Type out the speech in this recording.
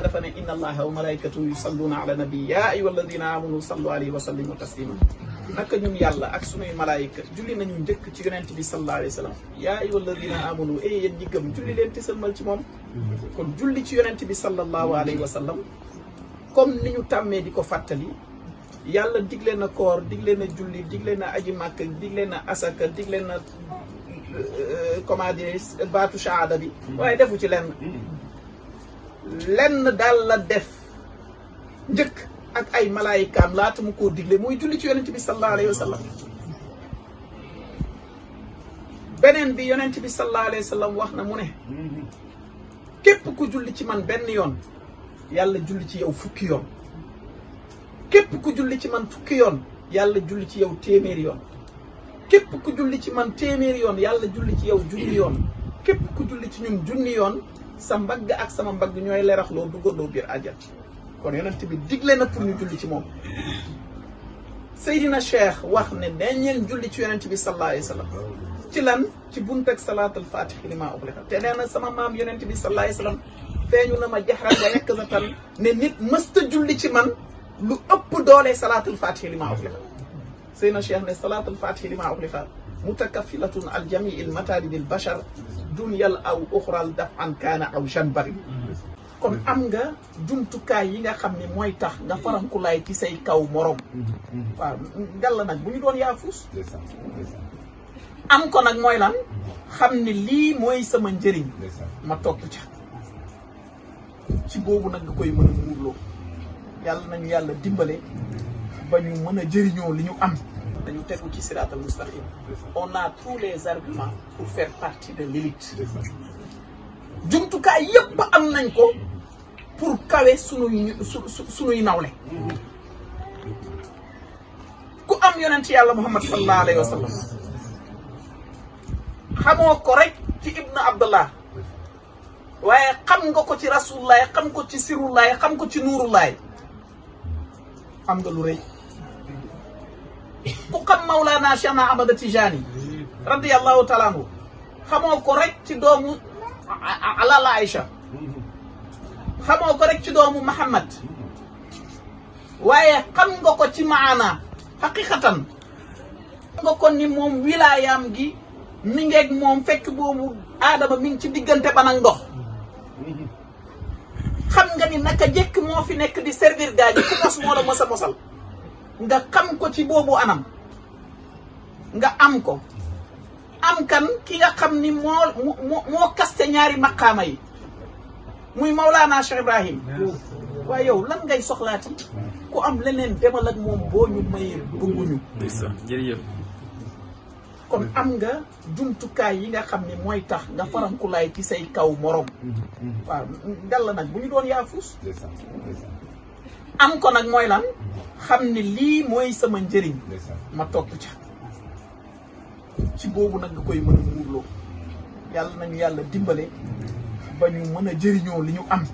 dafa ne inna allaha wa malaikatahu yusalluna ala nabi ya ayyuha alladina amanu sallu alayhi wa sallimu taslima naka ñun yàlla ak sunuy malaayika julli nañu njëkk ci yonent bi sallallahu alayhi wa sallam ya ayyuha alladina amanu yéen ñi gëm julli leen te sëlmal ci moom kon julli ci yonent bi sallallahu alayhi wa sallam comme ni ñu tàmmee di ko fàttali yàlla digle na koor digle na julli digle na aji màkk digle na asaka digle na comment dire baatu shahada bi waaye defu ci lenn daal la def njëkk ak ay malaayikaam laata mu koo digle muy julli ci yonent bi sallallahu alayhi wa sallam beneen bi yonent bi sallallahu alayhi wa sallam wax na mu ne képp ku julli ci man benn yoon yàlla julli ci yow fukki yoon képp ku julli ci man fukki yoon yàlla julli ci yow téeméeri yoon képp ku julli ci man téeméeri yoon yàlla julli ci yow junni yoon képp ku julli ci ñun junni yoon sa mbagg ak sama mbagg ñooy leraxloo duggandoo biir àjjat kon yonent bi digle na pour ñu julli ci moom Seydina Cheikh wax ne dañ leen julli ci yonent bi sallallahu alayhi wa sallam ci lan ci bunt ak salaatul faatihi li maa ughliqa te nee na sama maam yonent bi sallallahu alayhi wa sallam feeñu na ma jaxran wa yakzatan ne nit mësta julli ci man lu ëpp doole salaatul faatihi li maa ughliqa Seydina Cheikh ne salaatul faatihi li maa ughliqa mutakaffilatun al jamii al mataalib al bashar dunyal aw uxral daf an kaana aw janbari kon am nga jumtukaay yi nga xam ne mooy tax nga farankulaay ci say kaw morom waaw ngalla nag bu ñu doon yaafus am ko nag mooy lan xam ne lii mooy sama njëriñ ma topp ca ci boobu nag nga koy mën a muurloo yàlla nañu yàlla dimbale ba ñu mën a jëriñoo li ñu am dañu tegu ci siraatal mustaqim on a tous les arguments pour faire partie de l'élite jumtukaay yépp am nañ ko pour kawe sunuy nawle ku am yonent yàlla Muhammad sallallahu alayhi wa sallam xamoo ko rek ci ibnu abdullah waaye xam nga ko ci rasulullah xam ko ci sirullah xam ko ci nuurullah am nga lu rëy ku xam Mawlana Cheikh Ahmad Tijani radiyallahu taala anhu xamoo ko rek ci doomu Alala Aïcha xamoo ko rek ci doomu Muhammad waaye xam nga ko ci maana xaqiqatan nga ko ni moom wilaayaam gi mi ngeeg moom fekk boobu aadama mi ngi ci diggante ban ak ndox xam nga ni naka jekk moo fi nekk di servir gaa ji ku mos moo la mos a mosal nga xam ko ci boobu anam nga am ko am kan ki nga xam ni moo kaste ñaari maqaama yi muy Mawlana Cheikh Ibrahim waaye yow lan ngay soxlaati ku am leneen demal ak moom boo ñu mayee bëgguñu jërëjëf kon am nga jumtukaay yi nga xam ni mooy tax nga farankulaay ci say kaw morom waaw ngalla nag bu ñu doon yaafus am ko nag mooy lan xam ne lii mooy sama njëriñ ma topp ca ci boobu nag nga koy mën a muurloo yàlla nañu yàlla dimbale ba ñu mën a jëriñoo li ñu am